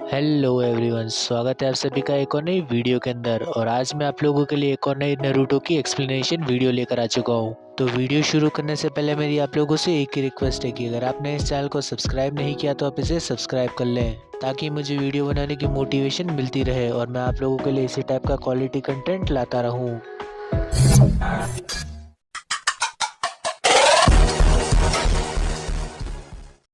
Hello everyone, स्वागत है आप सभी का एक और नई वीडियो के अंदर। और आज मैं आप लोगों के लिए एक और नई नारुतो की एक्सप्लेनेशन वीडियो लेकर आ चुका हूँ। तो वीडियो शुरू करने से पहले मेरी आप लोगों से एक ही रिक्वेस्ट है कि अगर आपने इस चैनल को सब्सक्राइब नहीं किया तो आप इसे सब्सक्राइब कर लें, ताकि मुझे वीडियो बनाने की मोटिवेशन मिलती रहे और मैं आप लोगों के लिए इसी टाइप का क्वालिटी कंटेंट लाता रहूँ।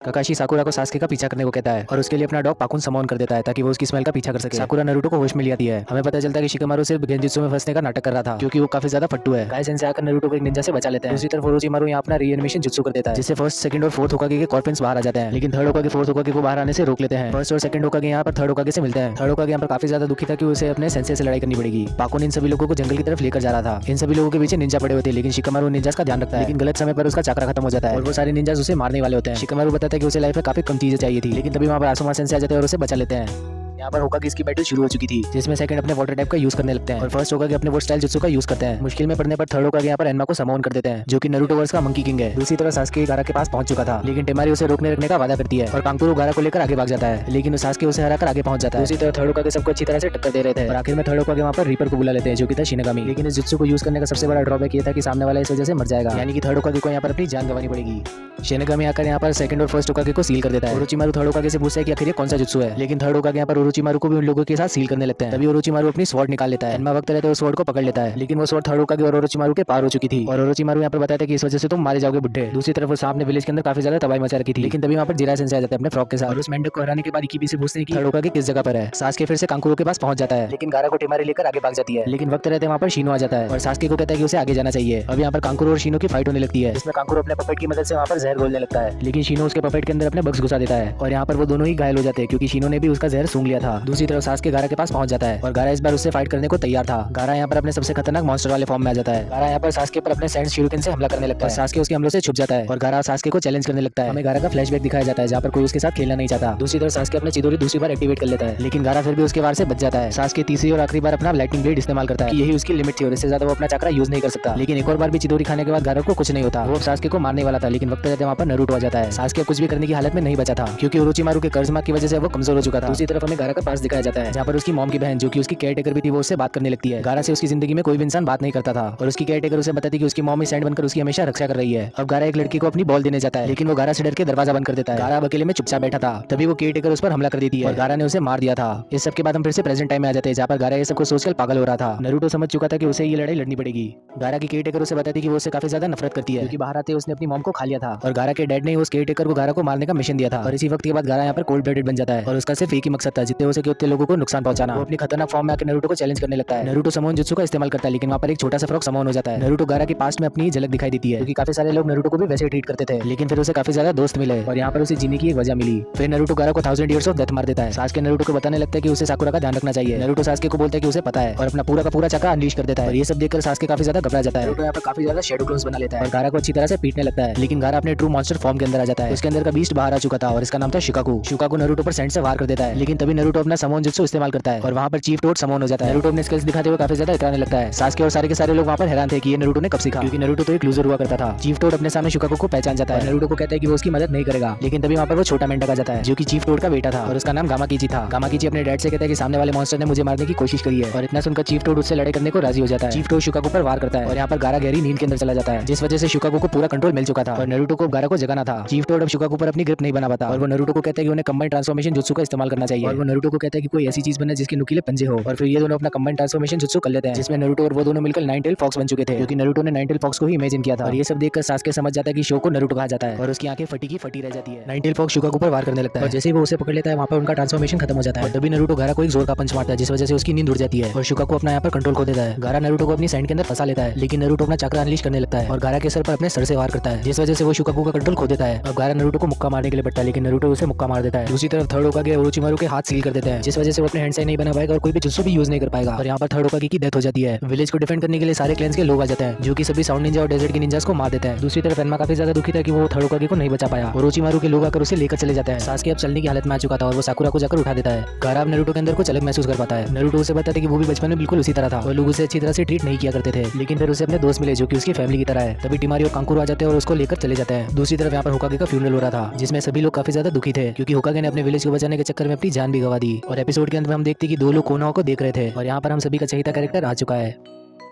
काकाशी साकुरा को सास्के का पीछा करने को कहता है और उसके लिए अपना डॉग पाकुन समॉन कर देता है ताकि वो उसकी स्मेल का पीछा कर सके। साकुरा नारुतो को होश में ले आती है। हमें पता चलता है कि शिकामारू सिर्फ गेंजित्सु में फंसने का नाटक कर रहा था क्योंकि वो काफी ज्यादा फट्टू है। गाय सेंसे आकर नारुतो को एक निंजा से बचा लेते हैं। दूसरी तरफ ओरोचिमारू यहाँ अपना रीएनिमेशन जुत्सु कर देता है, जिससे फर्स्ट, सेकंड और फोर्थ होकागे के कॉर्पिन्स बाहर आ जाते हैं, लेकिन थर्ड होकागे फोर्थ होकागे को बाहर आने से रोक लेते हैं। फर्स्ट और सेकंड होकागे यहाँ पर थर्ड होकागे से मिलते हैं। थर्ड होकागे यहाँ पर काफी ज्यादा दुखी था कि उसे अपने सेंसे से लड़ाई करनी पड़ेगी। पाकुन इन सभी लोगों को जंगल की तरफ लेकर जा रहा था। इन सभी लोगों के पीछे निंजा पड़े होते हैं, लेकिन शिकामारू निंजास का ध्यान रखता है, लेकिन गलत समय पर उसका चक्रा खत्म हो जाता है और वो सारे निंजास उसे मारने वाले होते हैं। शिकामारू बताता है कि उसे लाइफ में काफी कम चीजें चाहिए थी, लेकिन तभी वहाँ पर आसुमा सेंसे आ जाते हैं और उसे बचा लेते हैं। यहाँ पर होकागे की बैटल शुरू हो चुकी थी, जिसमें सेकंड अपने वाटर टाइप का यूज करने लगते हैं और फर्स्ट होकागे अपने वो स्टाइल जुत्सु का यूज करते हैं। मुश्किल में पड़ने पर थर्ड होकागे यहाँ पर एन्मा को समॉन कर देते हैं, जो कि नारुतो वर्स का मंकी किंग है। दूसरी तरफ सास्के गारा के पास पहुंच चुका था, लेकिन टेमारी उसे रोकने रखने का वादा करती है और कांकुरो गारा को लेकर आगे भाग जाता है, लेकिन सास्के उसे हराकर आगे पहुंच जाता है। दूसरी तरफ थर्ड होकागे सबको अच्छी तरह से टक्कर दे रहे थे और आखिर में थर्ड होकागे वहाँ पर रीपर को बुला लेते हैं, जो कि था शिनगामी। लेकिन इस जुत्सु को यूज करने का सबसे बड़ा ड्रॉबैक ये था कि सामने वाला इस वजह से मर जाएगा, यानी कि थर्ड होकागे को यहाँ पर अपनी जान गंवानी पड़ेगी। शिनगामी आकर यहाँ पर सेकंड और फर्स्ट होकागे को सील कर देता है। ओरोचिमारू थर्ड होकागे से पूछता है कि आखिर ये कौन सा जुत्सु है, लेकिन थर्ड होकागे यहाँ पर ओरोचिमारू को भी उन लोगों के साथ सील करने लगते हैं। तभी ओरोचिमारू अपनी स्वॉर्ड निकाल लेता है। एन्मा वक्त रहते हुए स्वॉर्ड को पकड़ लेता है, लेकिन वो स्वॉर्ड थर्ड होकागे और ओरोचिमारू के पार हो चुकी थी और ओरोचिमारू यहाँ पर बताते हैं कि इस वजह से तुम मारे जाओगे बुड्ढे। दूसरी तरफ वो सामने विलेज के अंदर काफी ज्यादा तबाही मचा रखी थी, लेकिन तभी वहाँ पर जिरा सेंसे आ जाते हैं अपने फ्रॉक के साथ और उस मेंढक को हराने के बाद इकिबी से पूछते हैं कि थर्ड होकागे किस जगह पर है। सास्के फिर से कांकुरो के पास पहुंच जाता है, लेकिन गारा को टेमारी लेकर आगे भाग जाती है, लेकिन वक्त रहते वहाँ पर शीनो आ जाता है और सास्के को कहता है कि उसे आगे जाना चाहिए। अब यहाँ पर कांकुरो और शीनो की फाइट होने लगती है, जिसमें कांकुरो अपने पपेट की मदद से वहाँ पर जहर घोलने लगता है, लेकिन शीनो उसके पपेट के अंदर अपने बग्स घुसा देता है और यहाँ पर वो दोनों ही घायल हो जाते हैं क्योंकि शीनो ने भी उसका जहर सूंघ लिया था। दूसरी तरफ सास्के गारा के पास पहुंच जाता है और गारा इस बार उससे फाइट करने को तैयार था। गारा यहाँ पर अपने सबसे खतरनाक मॉन्स्टर वाले फॉर्म में आ जाता है। गारा यहाँ पर सास्के पर अपने सैंड शिरुकेन से हमला करने लगता है। सास्के उसके हमलों से छुप जाता है और गारा सास्के को चैलेंज करने लगता है। हमें गारा का फ्लैशबैक दिखाया जाता है जहाँ पर कोई उसके साथ खेलना नहीं चाहता। दूसरी तरफ सास्के अपने चिदोरी दूसरी बार एक्टिवेट कर लेता है, लेकिन गारा फिर भी उसके वार से बच जाता है। सास्के तीसरी और आखिरी बार अपना लाइटनिंग ब्लेड इस्तेमाल करता है, यही उसकी लिमिट थी और इससे ज्यादा वो अपना चक्रा यूज नहीं कर सकता। लेकिन एक और बार भी चिदोरी खाने के बाद गारा को कुछ नहीं होता। वो सास्के को मारने वाला था, लेकिन वक्त रहते वहाँ पर नारुतो आ जाता है। सास्के कुछ भी करने की हालत में नहीं बचा था क्योंकि ओरोचिमारू के कर्जमा की वजह से वो कमजोर हो चुका था। दूसरी तरफ हमें गारा का पास दिखाया जाता है, जहाँ पर उसकी मॉम की बहन, जो कि उसकी केयर टेकर भी थी, वो उससे बात करने लगती है। गारा से उसकी जिंदगी में कोई भी इंसान बात नहीं करता था और उसकी केयर टेकर उसे बताती कि उसकी मॉम ही सैंड बनकर उसकी हमेशा रक्षा कर रही है। अब गारा एक लड़की को अपनी बॉल देने जाता है, लेकिन वो गारा से डर के दरवाजा बंद कर देता है। गारा अकेले में चुपचाप बैठा था, तभी वो केयर टेकर उस पर हमला कर देती है और गारा ने उसे मार दिया था। इस सब के बाद हम फिर से प्रेजेंट टाइम में आ जाते हैं, जहाँ पर गारा ये सब को सोचकर पागल हो रहा था। नारुतो समझ चुका था कि उसे ये लड़ाई लड़नी पड़ेगी। गारा की केयर टेकर उसे बताती कि वो उससे काफी ज्यादा नफरत करती है क्योंकि बाहर आते उसने अपनी मॉम को खा लिया था और गारा के डैड ने उस केयर टेकर को गारा को मारने का मिशन दिया था। और इसी वक्त के बाद गारा यहाँ पर कोल्ड ब्लडेड बन जाता है और उसका सिर्फ एक ही मकसद था, जितने हो सके उतने लोगों को नुकसान पहुंचाना। वो अपनी खतरनाक फॉर्म में आकर नारुतो को चैलेंज करने लगता है। नारुतो समोन जुत्सु का इस्तेमाल करता है, लेकिन वहाँ पर एक छोटा सा फ्रॉक समोन हो जाता है। नारुतो गारा की पास्ट में अपनी झलक दिखाई देती है क्योंकि काफी सारे लोग नारुतो को भी वैसे ट्रीट करते थे, लेकिन फिर उसे काफी ज्यादा दोस्त मिले और यहाँ पर उसे जीने की एक वजह मिली। फिर नारुतो गारा को 1000 ईयर्स ऑफ डेथ मार देता है। सास्के नारुतो को बताने लगता है कि उसे साकुरा का ध्यान रखना चाहिए। नारुतो सास्के को बोलता है कि उसे पता है और अपना पूरा का पूरा चक्रा अनलीश कर देता है और ये सब देखकर सास्के काफी ज्यादा घबरा जाता है। नारुतो यहाँ पर काफी ज्यादा शैडो क्लोन्स बना लेता है और गारा को अच्छी तरह से पीटने लगता है, लेकिन गारा अपने ट्रू मॉन्स्टर फॉर्म के अंदर आ जाता है। उसके अंदर का बीस्ट बाहर आ चुका था और इसका नाम था शिकाकू। शिकाकू नारुतो पर सैंड से वार कर देता है, लेकिन तभी नारुतो अपना समोन जुत्सु इस्तेमाल करता है और वहाँ पर चीफ टोड समोन हो जाता है। नारुतो अपने स्किल्स दिखाते हुए काफी ज्यादा इतराने लगता है। सास्के और सारे के सारे लोग वहाँ पर हैरान थे कि ये नारुतो ने कब सीखा, क्योंकि नारुतो तो एक लूजर हुआ करता था। चीफ टोड अपने सामने शिकाकू को पहचान जाता है। नारुतो को कहता है कि वो उसकी मदद नहीं करेगा, लेकिन तभी वहाँ पर वो छोटा मेंढक आ जाता है जो कि चीफ टोड का बेटा था और उसका नाम गामाकीची था। गामाकीची अपने डैड से कहता है कि सामने वाले मॉन्स्टर ने मुझे मारने की कोशिश करी है और इतना सुनकर चीफ टोड उससे लड़ाई करने को राजी हो जाता है। चीफ टोड शिकाकू पर वार करता है और यहाँ पर गारा गहरी नींद के अंदर चला जाता है, जिस वजह से शिकाकू को पूरा कंट्रोल मिल चुका था और नारुतो को गारा को जगाना था। चीफ टोड अब शिकाकू पर अपनी ग्रिप नहीं बना पाता और वो नारुतो को कहता है कि उन्हें कंबाइंड ट्रांसफॉर्मेशन जुत्सु का इस्तेमाल करना चाहिए और वो नारुतो को कहता है कि कोई ऐसी चीज बने जिसके नुकीले पंजे हो और फिर ये दोनों अपना कंबाइंड ट्रांसफॉर्मेशन जुत्सु कर लेते हैं, जिसमें नारुतो और वो दोनों मिलकर नाइन टेल फॉक्स बन चुके थे क्योंकि नारुतो ने नाइन टेल फॉक्स को ही इमेजिन किया था। और ये सब देखकर सास्के समझ जाता है कि शो को नारुतो कहा जाता है और उसकी आंखें फटी की फटी रह जाती है। नाइन टेल फॉक्स शिकाकू पर वार करने लगता है और जैसे ही वो उसे पकड़ लेता है वहाँ पर उनका ट्रांसफॉर्मेशन खत्म हो जाता है और तभी नारुतो गारा को एक जोर का पंच मारता है, जिस वजह से उसकी नींद उड़ जाती है और शिकाकू अपना यहाँ पर कंट्रोल खो देता है। गारा नारुतो को अपनी सैंड के अंदर फंसा लेता है, लेकिन नारुतो अपना चक्र अनलीश करने लगता है और गारा के सर पर अपने सर से वार करता है, जिस वजह से वो शिकाकू का कंट्रोल खो देता है। अब गारा नारुतो को मुक्का मारने के लिए बढ़ता है, लेकिन नारुतो उसे मुक्का मार देता है। दूसरी तरफ थर्ड होकागे ओरोचिमारू के हाथ सील कर देते हैं, जिस वजह से वो अपने हैंड से नहीं बना पाएगा और कोई भी जुत्सु भी यूज नहीं कर पाएगा और यहाँ पर थर्ड होकागे की डेथ हो जाती है। विलेज को डिफेंड करने के लिए सारे क्लैंस के लोग आ जाते हैं, जो कि सभी साउंड निंजा और डेजर्ट के निंजास को मार देते हैं। दूसरी तरफ एन्मा काफी ज्यादा दुखी था कि वो थर्ड होकागे को नहीं बचा पाया। ओरोचिमारू के लोग आकर उसे लेकर चले जाते हैं। सास्के अब चलने की हालत में आ चुका था और वो साकुरा को जाकर उठा देता है। गारा अब नारुतो के अंदर कुछ अलग महसूस कर पाता है। नारुतो उसे बताते कि वो भी बचपन में बिल्कुल उसी तरह था और लोग उसे अच्छी तरह से ट्रीट नहीं किया करते थे, लेकिन फिर उसे अपने दोस्त मिले जो कि उसकी फैमिली की तरह है। तभी टिमारी और कांकुरो आ जाते हैं और उसको लेकर चले जाते हैं। दूसरी तरफ यहाँ पर होकागे का फ्यूनरल हो रहा था, जिसमें सभी लोग काफी ज्यादा दुखी थे क्योंकि होकागे ने अपने विलेज को बचाने के चक्कर में अपनी जान भी गंवाई। दवा दी। और एपिसोड के अंत में हम देखते कि 2 लोग कोनोहा को देख रहे थे और यहाँ पर हम सभी का चहेता कैरेक्टर आ चुका है।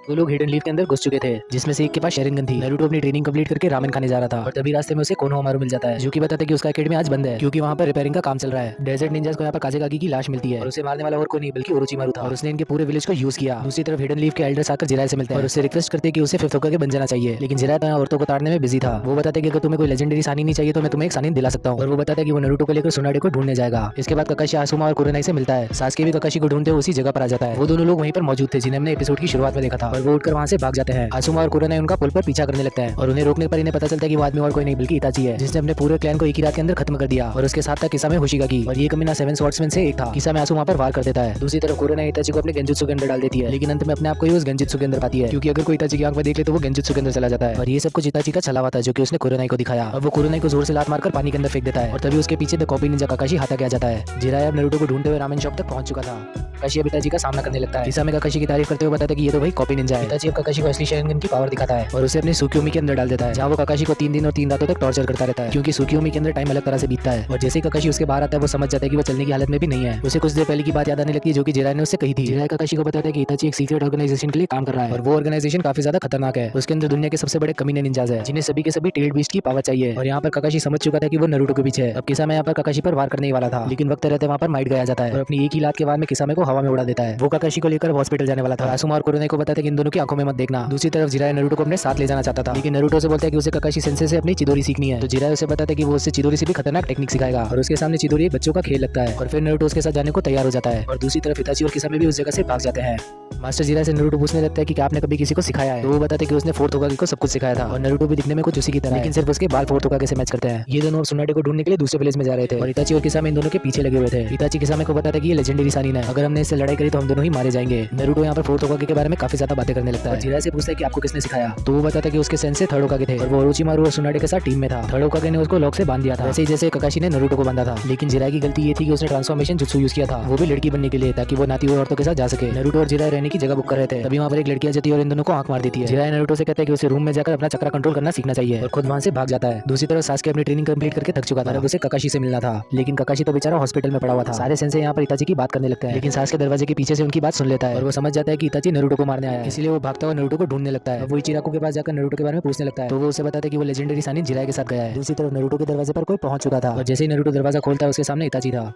2 लोग हिडन लीफ के अंदर घुस चुके थे, जिसमें से एक के पास शेरिंगन थी। नारुतो अपनी ट्रेनिंग कंप्लीट करके रामेन खाने जा रहा था और तभी रास्ते में उसे कोनोहामारू मिल जाता है, जो कि बताता है कि उसका एकेडमी आज बंद है क्योंकि वहाँ पर रिपेयरिंग का काम चल रहा है। डेजर्ट निंजास को यहाँ पर काजेकागी की लाश मिलती है और उसे मारने वाला और कोई नहीं बल्कि ओरोचिमारू था और उसने इनके पूरे विलेज को यूज किया। दूसरी तरफ हिडन लीफ के एल्डर्स आकर जिराय से मिलते हैं और उससे रिक्वेस्ट करते हैं कि उसे 5th होकर बन जाना चाहिए, लेकिन जिराय तो यहाँ औरतों को ताड़ने में बिजी था। वो बताते हैं कि अगर तुम्हें कोई लेजेंडरी सानी नहीं चाहिए तो मैं तुम्हें एक सानी दिला सकता हूँ। और वो बताता है कि वो नारुतो को लेकर सुनाडे को ढूंढने जाएगा। इसके बाद काकाशी आसुमा और कुरोनाई से मिलता है। सासुके भी काकाशी को ढूंढते हुए उसी जगह पर आ जाता है। वो दोनों लोग वहीं पर मौजूद थे जिन्हें हमने एपिसोड की शुरुआत में देखा था और वो उठकर वहाँ से भाग जाते हैं। आसुमा और कुरोनाई उनका पुल पर पीछा करने लगता है और उन्हें रोकने पर इन्हें पता चलता है कि वो आदमी और कोई नहीं बल्कि इताची है, जिसने अपने पूरे क्लैन को एक ही रात के अंदर खत्म कर दिया और उसके साथ था किसामे होशिगाकी और ये कमीना 7 स्वॉर्ड्समैन से एक था। किसामे आसुमा पर वार कर देता है। दूसरी तरफ कुरोनाई इताची को अपने गेंजुत्सु के अंदर डाल देती है, लेकिन अंत में अपने आप को ही उस गेंजुत्सु के अंदर पाती है क्योंकि अगर कोई इताची की आंख में देख ले तो वो गेंजुत्सु के अंदर चला जाता है। और ये सब कुछ इताची का छला हुआ था जो कि उसने कुरोनाई को दिखाया और वो कुरोनाई को जोर से लात मारकर पानी के अंदर फेंक देता है और तभी उसके पीछे द कॉपी निंजा काकाशी हाथा आ जाता है। जिराय अब नारुतो को ढूंढते हुए रामेन शॉप तक पहुंच चुका था। काकाशी अब इताची का सामना करने लगता है। किसामे काकाशी की तारीफ करते हुए बताता है कि ये तो भाई कॉपी निंजा है। इताची अब काकाशी को असली शेरिंगन की पावर दिखाता है और उसे अपनी सुकियोमी के अंदर डाल देता है, जहाँ वो काकाशी को 3 दिन और 3 रातों तक टॉर्चर करता रहता है क्योंकि सुकियोमी के अंदर टाइम अलग तरह से बीतता है। और जैसे ही काकाशी उसके बाहर आता है वो समझ जाता है कि वो चलने की हालत में भी नहीं है। उसे कुछ देर पहले की बात याद आने लगती है जो कि जिराय ने उससे कही थी। जिराय काकाशी को बताता है कि इताची एक सीक्रेट ऑर्गेनाइजेशन के लिए काम कर रहा है और वो ऑर्गेनाइजेशन काफी ज्यादा खतरनाक है। उसके अंदर दुनिया के सबसे बड़े कमीने निंजाज है जिन्हें सभी के सभी टेल्ड बीस्ट की पावर चाहिए। और यहाँ पर काकाशी समझ चुका था कि वो नारुतो के पीछे है। अब किसामे यहाँ पर काकाशी पर वार करने ही वाला था, लेकिन वक्त रहते वहाँ पर माइट गया जाता है और अपनी एक ही लात के वार में किसामे को हवा में उड़ा देता है। वो काकाशी को लेकर हॉस्पिटल जाने वाला था। आसुमा और कुरोनाई को बताते हैं कि इन दोनों की आंखों में मत देखना। दूसरी तरफ जिराय नारुतो को अपने साथ ले जाना चाहता था, लेकिन नारुतो से बोलता है कि उसे काकाशी सेंसे से अपनी चिदोरी सीखनी है। तो जिराय उसे बताता है कि वो उससे चिदोरी से भी खतरनाक टेक्निक सिखाएगा और उसके सामने चिदोरी एक बच्चों का खेल लगता है और फिर नारुतो उसके साथ जाने को तैयार हो जाता है। और दूसरी तरफ इताची और किसामे भी उस जगह से भाग जाते हैं। मास्टर जिराय से नारुतो पूछने लगता है कि क्या आपने कभी किसी को सिखाया है, तो वो बताते हैं कि उसने 4th होकागे को सब कुछ सिखाया था और नारुतो भी दिखने में कुछ उसी की तरह, लेकिन सिर्फ उसके बाल 4th होकागे से मैच करते हैं। ये दोनों सुनाडे को ढूंढने के लिए दूसरे विलेज में जा रहे थे और इताची और किसामे इन दोनों के पीछे लगे हुए थे। इताची किसामे को बताता है कि ये लेजेंडरी सानी है, अगर हमने इससे लड़ाई करी तो हम दोनों ही मारे जाएंगे। नारुतो यहाँ पर 4th होकागे के बारे में काफी ज्यादा बातें करने लगता है। जिराय से पूछता है कि आपको किसने सिखाया, तो वो बताता है कि उसके सेंसे 3rd होकागे थे और वो ओरोचिमारू और सुनाडे के साथ टीम में था। 3rd होकागे ने उसको लॉक से बांध दिया था, वैसे ही जैसे काकाशी ने नारुतो को बांधा था। लेकिन जिराय की गलती ये थी कि उसने ट्रांसफॉर्मेशन जुत्सु यूज किया था, वो भी लड़की बनने के लिए, ताकि वो नाती हुए औरतों के साथ जा सके। नारुतो और जिराय रहने की जगह बुक कर रहे थे, तभी वहाँ पर एक लड़की आ जाती है और इन दोनों को आंख मार देती है। जिराय नारुतो से कहता है कि उसे रूम में जाकर अपना चक्रा कंट्रोल करना सीखना चाहिए और खुद वहाँ से भाग जाता है। दूसरी तरफ सासुके अपनी ट्रेनिंग कंप्लीट करके थक चुका था, अब उसे काकाशी से मिलना था, लेकिन काकाशी तो बेचारा हॉस्पिटल में पड़ा हुआ था। सारे सेंसे यहाँ पर इताची की बात करने लगते हैं, लेकिन सासुके दरवाजे के पीछे से उनकी बात सुन लेता है और वो समझ जाता है कि इताची नारुतो को मारने आया है, इसलिए वो भागता हुआ नारुतो को ढूंढने लगता है। वो इचिराको के पास जाकर नारुतो के बारे में पूछने लगता है, तो वो उसे बताता है कि वो लेजेंडरी सानी जिराय के साथ गया है। दूसरी तरफ नारुतो के दरवाजे पर कोई पहुंच चुका था और जैसे ही नारुतो दरवाजा खोलता है उसके सामने इताची था।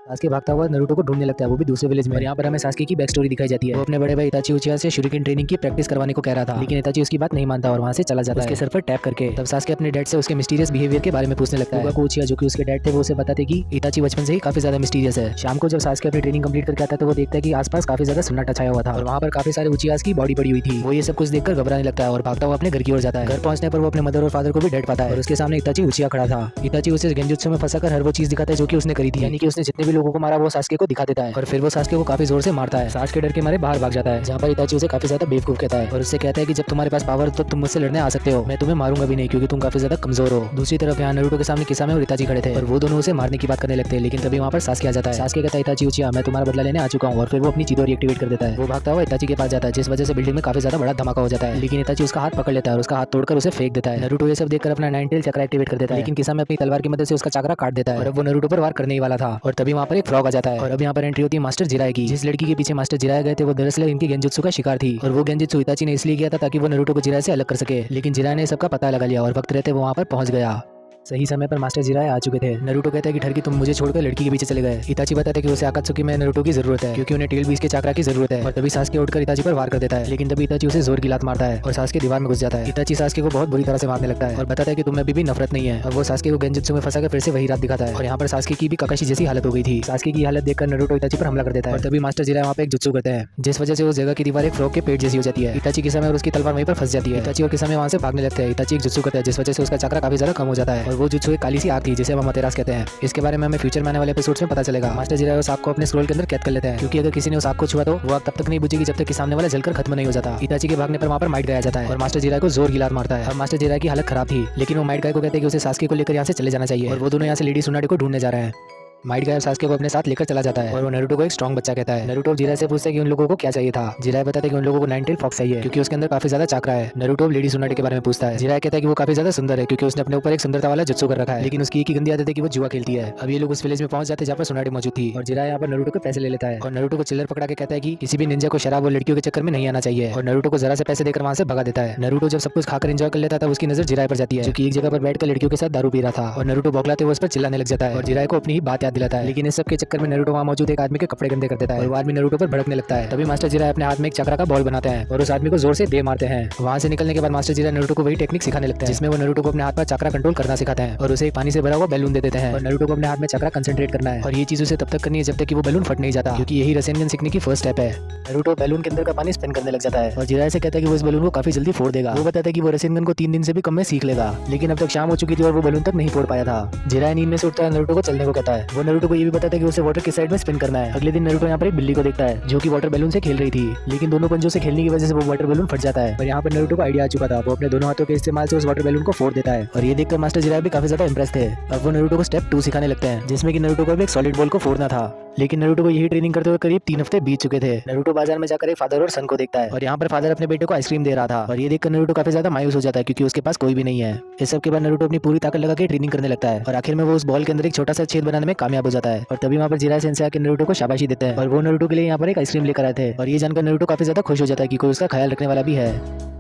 सासुके भागता हुआ नारुतो को ढूंढने लगता है, वो भी दूसरे विलेज में। और यहाँ पर हमें सासुके की बैक स्टोरी दिखाई जाती है। वो अपने बड़े भाई इताची उचिहा से शूरिकेन ट्रेनिंग की प्रैक्टिस करवाने को कह रहा था, लेकिन इताची उसकी बात नहीं मानता और वहाँ से चला जाता है, उसके सर पर टैप करके। तब सासुके अपने डैड से उसके मिस्टीरियस बिहेवियर के बारे में पूछने लगता है। उचिहा जो कि उसके डैड थे वो उसे बताते कि इताची बचपन से ही काफी ज्यादा मिस्टीरियस है। शाम को जब सासुके अपनी ट्रेनिंग कंप्लीट करके आता है तो वो देखता है कि आसपास काफी ज्यादा सन्नाटा छाया हुआ था और वहाँ पर काफी सारे उचिहास की बॉडी पड़ी हुई थी। वो ये सब कुछ देखकर घबराने लगता है और भागता हुआ अपने घर की ओर जाता है। घर पहुंचने पर वो अपने मदर और फादर को भी डेट पाता है और उसके सामने इताची उचिहा खड़ा था। इताची उसे गेंजुत्सु में फंसाकर हर वो चीज दिखाता है जो कि उसने करी थी, यानी कि उसने जितने भी लोगों को मारा वो सासुके को दिखा देता है और फिर वो सासुके को काफी जोर से मारता है। सासुके डर के मारे बाहर भाग जाता है, जहाँ पर इताची उसे काफी ज्यादा बेवकूफ कहता है और उससे कहता है कि जब तुम्हारे पास पावर तो तुम मुझसे लड़ने आ सकते हो, मैं तुम्हें मारूंगा भी नहीं क्योंकि तुम काफी ज्यादा कमजोर हो। दूसरी तरफ यहाँ नारुतो के सामने किसामे और इताची खड़े थे और वो दोनों उसे मारने की बात करने लगते हैं, लेकिन तभी वहाँ पर सासुके आ जाता है। सासुके कहता है इताची उचिहा मैं तुम्हारा बदला लेने आ चुका हूँ और फिर वो अपनी चिदोरी एक्टिवेट कर देता है। वो भागता हुआ इताची के पास जाता है, जिस वजह से बिल्डिंग में काफी ज्यादा बड़ा धमाका हो जाता है, लेकिन इताची उसका हाथ पकड़ लेता है और उसका हाथ तोड़कर उसे फेंक देता है। नारुतो ये सब देखकर अपना 9 टेल चक्रा एक्टिवेट कर देता है, लेकिन किसामे अपनी तलवार की मदद से उसका चक्रा काट देता है और अब वो नारुतो पर वार करने ही वाला था और तभी वहाँ पर एक फ्रॉग आ जाता है और अब यहाँ पर एंट्री होती है मास्टर जिराय की। जिस लड़की के पीछे मास्टर जिराय गए थे वो दरअसल इनकी गेंजुत्सु का शिकार थी और वो गेंजुत्सु इताची ने इसलिए किया था ताकि वो नारुतो को जिराय से अलग कर सके, लेकिन जिराय ने सबका पता लगा लिया और वक्त रहते वो वहाँ पर पहुंच गया। सही समय पर मास्टर जिराय आ चुके थे। नारुतो कहता है कि ठरकी तुम मुझे छोड़कर लड़की के पीछे चले गए। इताची बताते हैं कि उसे आकात्सुकी में नारुतो की जरूरत है क्योंकि उन्हें टेल बीस के चक्रा की जरूरत है और तभी सासुके उठकर इताची पर वार कर देता है, लेकिन तभी इताची उसे जोर की लात मारता है और सासुके दीवार में घुस जाता है। इताची सासुके को बहुत बुरी तरह से मारने लगता है और बताता है कि तुम्हें अभी भी नफरत नहीं है और वो सासुके को गेंजुत्सु में फंसाकर फिर से वही रात दिखाता है और यहाँ पर सासुके की भी काकाशी जैसी हालत हो गई थी। सासुके की हालत देखकर नारुतो इताची पर हमला कर देता है और तभी मास्टर जिराय वहाँ पे एक जुत्सु करते हैं, जिस वजह से उस जगह की दीवार एक फ्रॉग के पेट जैसी हो जाती है। इताची किसामे और उसकी तलवार वहीं पर फंस जाती है। इताची और किसामे वहाँ से भागने लगते हैं। इताची एक जुत्सु करता है जिस वजह से उसका चक्रा काफी ज्यादा कम हो जाता है और वो जुत्सु एक काली सी आग थी जिसे हम अमातेरास कहते हैं। इसके बारे में हमें फ्यूचर में आने वाले एपिसोड्स में पता चलेगा। मास्टर जिराय उस आग को अपने स्क्रोल के अंदर कैद कर लेते हैं क्योंकि अगर किसी ने उस आग को छुआ तो वो आग तब तक नहीं बुझेगी जब तक कि सामने वाला जलकर खत्म नहीं हो जाता। इताची के भागने पर वहाँ पर माइट गाया जाता है और मास्टर जिराय को जोर की लात मारता है और मास्टर जिराय की हालत खराब थी, लेकिन वो माइट गाय को कहते हैं कि उसे सासुके को लेकर यहाँ से चले जाना चाहिए और वो दोनों यहाँ से लेडी सुनाडे को ढूंढने जा रहे हैं। माइट गायब सास्के को अपने साथ लेकर चला जाता है और वो नारुतो को एक स्ट्रॉन्ग बच्चा कहता है। नारुतो जिराय से पूछता है कि उन लोगों को क्या चाहिए था। जिराय बताता है कि उन लोगों को नाइन टेल फॉक्स चाहिए क्योंकि उसके अंदर काफी ज्यादा चाकरा है। नारुतो लेडी सुनाटे के बारे में पूछता है। जिराय कहता है कि वो काफी ज्यादा सुंदर है क्योंकि उसने अपने ऊपर एक सुंदरता वाला जुत्सु कर रखा है, लेकिन उसकी एक ही गंदी आदत है कि वो जुआ खेलती है। अब ये लोग उस विलेज में पहुंच जाते हैं जहाँ पर सुनाटे मौजूद थी और जिराय यहाँ पर नारुतो के पैसे ले लेता है और नारुतो को चिल्लर पकड़ा के कहता है कि किसी भी निंजा को शराब और लड़कियों के चक्कर में नहीं आना चाहिए और नारुतो को जरा से पैसे देकर वहाँ से भगा देता है। नारुतो जब सब कुछ खाकर एंजॉय कर लेता था उसकी नजर जिराय पर जाती है जो कि एक जगह पर बैठकर लड़कियों के साथ दारू पी रहा था और नारुतो बौखलाते हुए उस पर चिल्लाने लग जाता है और जिराय को अपनी ही बात याद दिलाता है। लेकिन इस सब के चक्कर में नारुतो वहाँ मौजूद एक आदमी के कपड़े गंदे कर देता है और वो आदमी नारुतो पर भड़कने लगता है। तभी मास्टर जिराय अपने हाथ में एक चक्रा का बॉल बनाते हैं और उस आदमी को जोर से दे मारते हैं। वहाँ से निकलने के बाद मास्टर जिराय नारुतो को वही टेक्निक सिखाने लगते हैं जिसमें वो नारुतो को अपने हाथ पर चक्रा कंट्रोल करना सिखाते हैं और उसे एक पानी से भरा हुआ बैलून दे देते हैं और नारुतो को अपने हाथ में चक्रा कंसंट्रेट करना है और ये चीज उसे तब तक करनी है जब तक कि वो बैलून फट नहीं जाता क्योंकि यही रसेनगन सीखने की फर्स्ट स्टेप है। नारुतो बैलून के अंदर का पानी स्पिन करने लग जाता है और जिराय से कहता है कि वो इस बैलून को काफी जल्दी फोड़ देगा। वो बताता है कि वो रसेनगन को 3 दिन से भी कम में सीख लेगा, लेकिन अब तक शाम हो चुकी थी और वो बैलून तक नहीं फोड़ पाया था। जिराय नींद में से उठता है, नारुतो को चलने को कहता है। वो नारुतो को ये भी बताता है कि उसे वाटर किस साइड में स्पिन करना है। अगले दिन नारुतो यहाँ पर एक बिल्ली को देखता है जो कि वाटर बैलून से खेल रही थी, लेकिन दोनों पंजों से खेलने की वजह से वो वाटर बैलून फट जाता है और यहाँ पर नारुतो को आइडिया आ चुका था। वो अपने दोनों हाथों के इस्तेमाल से उस वाटर बैलून को फोड़ देता है और ये देखकर मास्टर जिराय भी काफी ज्यादा इंप्रेस थे। अब वो नारुतो को स्टेप 2 सिखाने लगते हैं जिसमें कि नारुतो को भी एक सॉलिड बॉल को फोड़ना था, लेकिन नारुतो को यही ट्रेनिंग करते हुए करीब 3 हफ्ते बीत चुके थे। नारुतो बाजार में जाकर एक फादर और सन को देखता है और यहाँ पर फादर अपने बेटे को आइसक्रीम दे रहा था और ये देखकर नारुतो काफी ज्यादा मायूस हो जाता है क्योंकि उसके पास कोई भी नहीं है। इस सब के बाद नारुतो अपनी पूरी ताकत लगा के ट्रेनिंग करने लगता है और आखिर में वो उस बॉल के अंदर एक छोटा सा छेद बनाने में कामयाब हो जाता है और तभी वहाँ पर जिराय सेंसेई आके नारुतो को शाबाशी देते हैं और वो नारुतो के लिए यहाँ पर एक आइसक्रीम लेकर आए थे और ये जानकर नारुतो काफी ज्यादा खुश हो जाता है कि कोई उसका ख्याल रखने वाला भी है।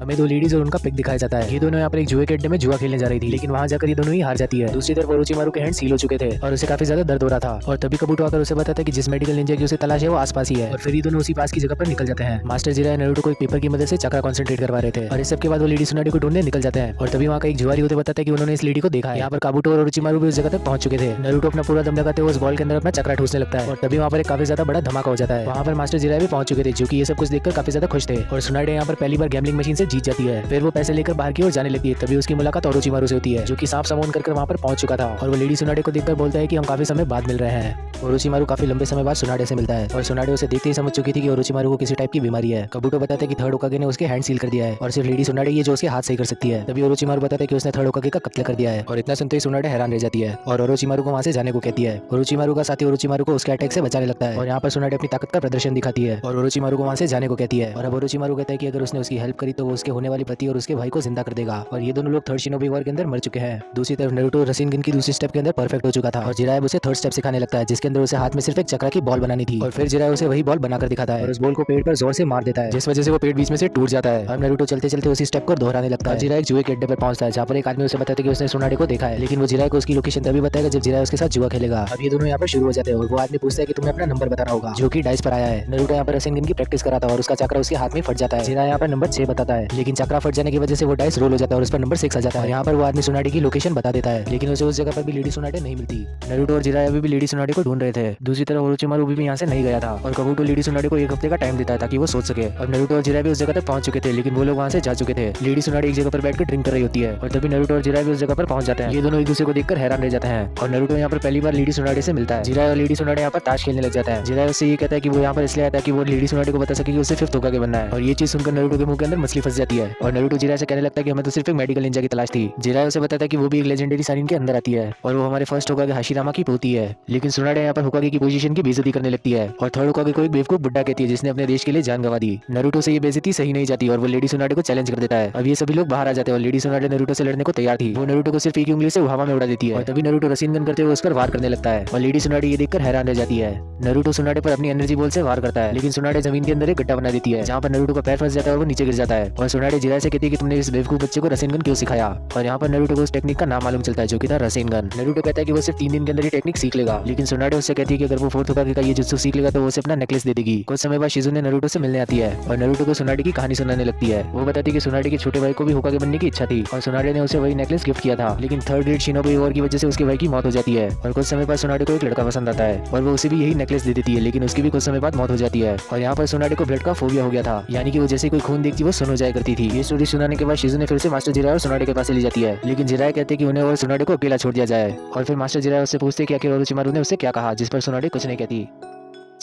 हमें 2 लेडीज और उनका पिक दिखाया जाता है। ये दोनों यहाँ पर एक जुए के अड्डे में जुआ खेलने जा रही थी, लेकिन वहाँ जाकर ये दोनों ही हार जाती है। दूसरी तरफ ओरोचिमारू के हैंड सील हो चुके थे और उसे काफी ज्यादा दर्द हो रहा था और तभी कबूटो आकर उसे बताता है कि जिस मेडिकल निंजा की उसे तलाश है वो आसपास ही है और फिर ये दोनों उसी पास की जगह पर निकल जाते हैं। मास्टर जिराय नारुतो को एक पेपर की मदद से चक्रा कॉन्सेंट्रेट करवा रहे थे और इस सब के बाद वो लेडी सुनाडी को ढूंढने निकल जाते हैं और तभी वहाँ का एक जुआरी होते बताता है कि उन्होंने इस लेडी को देखा है। यहाँ पर काबूटो और ओरोचिमारू भी उस जगह तक पहुंच चुके थे। नारुतो अपना पूरा दम लगाते हुए उस बॉल के अंदर अपना चक्रा ठूसने लगता है और तभी वहाँ पर एक काफी ज्यादा बड़ा धमाका हो जाता है। वहाँ पर मास्टर जिराय भी पहुंच चुके थे जो कि ये सब कुछ देखकर काफी ज्यादा खुश थे और सुनाडे यहाँ पर पहली बार गैम्बलिंग मशीन से जीत जाती है। फिर वो पैसे लेकर बाहर की ओर जाने लगती है। तभी उसकी मुलाकात ओरोचिमारू से होती है जो कि सांप समोन कर वहाँ पर पहुंच चुका था और वो लेडी सुनाडे को देखकर बोलता है कि हम काफी समय बाद मिल रहे हैं। ओरोचिमारू काफी लंबे समय बाद सुनाडे से मिलता है और सुनाडे उसे देखते ही समझ चुकी थी कि ओरोचिमारू को किसी टाइप की बीमारी है। कबूटो बताते हैं कि थर्ड होकागे ने उसके हैंड सील कर दिया है और सिर्फ लेडी सुनाडे ये जो उसके हाथ सही कर सकती है। तभी ओरोचिमारू बताते हैं कि उसने थर्ड होकागे का कत्ल कर दिया है और इतना सुनते ही सुनाडे हैरान रह जाती है और ओरोचिमारू को वहाँ से जाने को कहती है। ओरोचिमारू का साथी ओरोचिमारू को उसके अटैक से बचाने लगता है और यहाँ पर सुनाडे अपनी ताकत का प्रदर्शन दिखाती है और ओरोचिमारू को वहाँ से जाने को कहती है और अब ओरोचिमारू कहता है कि अगर उसने उसकी हेल्प करी तो वो उसके होने वाली पति और उसके भाई को जिंदा कर देगा और ये दोनों लोग थर्ड शिनोबी वॉर के अंदर मर चुके हैं। दूसरी तरफ नारुतो रसेनगन की दूसरी स्टेप के अंदर परफेक्ट हो चुका था और जिराय उसे थर्ड स्टेप सिखाने लगता है जिसके अंदर उसे हाथ में सिर्फ एक चक्रा की बॉल बनानी थी और फिर जिराय उसे वही बॉल बनाकर दिखाता है और उस बॉल को पेड़ पर जोर से मार देता है जिस वजह से वो पेड़ बीच में से टूट जाता है। अब नारुतो चलते चलते उसी स्टेप को दोहराने लगता है। जिराय एक जुए के अड्डे पर पहुंचता है जहाँ पर एक आदमी उसे बताता है कि उसने सुनाडे को देखा है, लेकिन वो जिराय को उसकी लोकेशन तभी बताएगा जब जिराय उसके साथ जुआ खेलेगा। अब ये दोनों यहाँ पर शुरू हो जाते हैं और वो आदमी पूछता है कि तुम्हें अपना नंबर बताना होगा जो कि डाइस पर आया है। नारुतो यहाँ पर रसेनगन की प्रैक्टिस कराता है और उसका चक्रा उसके हाथ में फट जाता है। जिराय यहाँ पर नंबर 6 बताता है, लेकिन चक्रा फट जाने की वजह से वो डाइस रोल हो जाता है और उस पर नंबर 6 आ जाता है। यहाँ पर वो आदमी सुनाडे की लोकेशन बता देता है, लेकिन उसे उस जगह पर भी लेडी सुनाडे नहीं मिलती। नारुतो और जिराय अभी भी लेडी सुनाडे को ढूंढ रहे थे। दूसरी तरफ ओरोचिमारू भी यहाँ से नहीं गया था और कबूटो लेडी सुनाडे को 1 हफ्ते का टाइम देता है ताकि वो सोच सके। अब नारुतो और जिराय भी उस जगह तक पहुंच चुके थे, लेकिन वो लोग वहाँ से जा चुके थे। लेडी सुनाडे एक जगह पर बैठकर ड्रिंक कर रही होती है और तभी नारुतो और जिराय भी उस जगह पर पहुंच जाते हैं। ये दोनों एक दूसरे को देखकर हैरान रह जाते हैं और नारुतो यहाँ पर पहली बार लेडी सुनाडे से मिलता है। जिराय और लेडी सुनाडे यहाँ पर ताश खेलने लग जाता है। जिराय उससे ये कहता है कि वो यहाँ पर इसलिए आता है कि वो लेडी सुनाडे को बता सके कि उसे 5th होकागे बनना है और ये चीज सुनकर नारुतो के मुंह के अंदर मछली फंस जाती है और नारुतो जिराय से कहने लगता है कि हमें तो सिर्फ एक मेडिकल निंजा की तलाश थी। जिराय उसे बताता है कि वो भी एक लेजेंडरी साइन के अंदर आती है और वो हमारे फर्स्ट होकागे हाशिरामा की पोती है, लेकिन सुनाडे यहाँ पर होकागे की पोजीशन की बेइज्जती करने लगती है और थर्ड होकागे को एक बेवकूफ बुड्ढा कहती है जिसने अपने देश के लिए जान गंवा दी। नारुतो से ये बेइज्जती सही नहीं जाती और वो लेडी सुनाडे को चैलेंज कर देता है। अब ये सभी लोग बाहर आ जाते हैं और लेडी सुनाडे नारुतो से लड़ने को तैयार थी। वो नारुतो को सिर्फ एक उंगली से हवा में उड़ा देती है और तभी नारुतो रसेनगन करते हुए उस पर वार करने लगता है और लेडी सुनाडे ये देखकर हैरान रह जाती है। नारुतो सुनाडे पर अपनी एनर्जी बॉल से वार करता है, लेकिन सुनाडे जमीन के अंदर एक गड्ढा बना देती है जहाँ पर नारुतो का पैर फंस जाता है और वो नीचे गिर जाता है और सुनाडे जिराय से कहती है कि तुमने इस बेवकूफ बच्चे को रसेनगन क्यों सिखाया और यहाँ पर नारुतो को उस टेक्निक का नाम मालूम चलता है जो कि था रसेनगन। नारुतो कहता है कि वो सिर्फ 3 दिन के अंदर ये टेक्निक सीख लेगा, लेकिन सुनाडे उससे कहती है कि अगर वो 4th होकागे का ये जुत्सु सीख लेगा तो वो उसे अपना नेकलेस दे देगी। कुछ समय बाद शिजुने नारुतो से मिलने आती है और नारुतो को सुनाडे की कहानी सुनाने लगती है। वो बताती है कि सुनाडे के छोटे भाई को भी होकागे बनने की इच्छा थी और सुनाडे ने उसे वही नेकलेस गिफ्ट किया था, लेकिन 3rd ग्रेड शिनोबी वॉर की वजह से उसके भाई की मौत हो जाती है और कुछ समय बाद सुनाडे को एक लड़का पसंद आता है और वो उसे भी यही नेकलेस दे देती है, लेकिन उसकी भी कुछ समय बाद मौत हो जाती है। और यहाँ पर सुनाडे को ब्लड का फोबिया हो गया था, यानी कि वो जैसे कोई खून देखती वो सुन हो जाया करती थी। ये स्टोरी सुनाने के बाद शिजुने फिर से मास्टर जिराय और सुनाडे के पास ले जाती है, लेकिन जिराय कहते हैं कि उन्हें और सुनाडे को अकेला छोड़ दिया जाए और फिर मास्टर जिराय उससे पूछते कि आखिर ओरोचिमारू ने उसे क्या कहा, जिस पर सुनाडे कुछ नहीं कहती।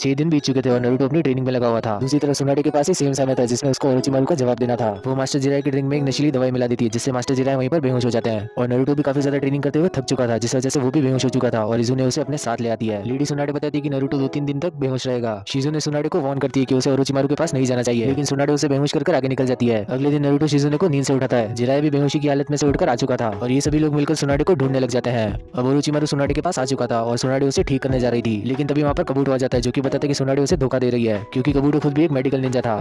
6 दिन बीत चुके थे और नरूटो अपनी ट्रेनिंग में लगा हुआ था। दूसरी तरफ सुनाडे के पास ही सेम समय था जिसमें उसको ओरोचिमारू का जवाब देना था। वो मास्टर जिराई की ड्रिंक में एक नशीली दवाई मिला देती है जिससे मास्टर जिराई वहीं पर बेहोश हो जाते हैं और नरूटो भी काफी ज्यादा ट्रेनिंग करते हुए थक चुका था जिस वजह से वो भी बेहोश हो चुका था और इजुने उसे अपने साथ ले आती है। लेडी सुनाडे बताती है कि नरूटो 2-3 दिन तक बेहोश रहेगा। शिजुने सुनाडे को वार्न करती है कि उसे ओरोचिमारू के पास नहीं जाना चाहिए, लेकिन सुनाडे उसे बेहोश कर आगे निकल जाती है। अगले दिन नरूटो शिजुने को नींद से उठाता है। जिराई भी बेहोशी की हालत में से उठकर आ चुका था और ये सभी लोग मिलकर सुनाडे को ढूंढने लग जाते हैं। अब ओरोचिमारू सुनाडे के पास आ चुका था और सुनाडे उसे ठीक करने जा रही थी, लेकिन तभी वहाँ पर कबूटो आ जाता है जो कि बताता है कि सुनाडे उसे धोखा दे रही है क्योंकि कबूटो खुद भी एक मेडिकल निंजा था।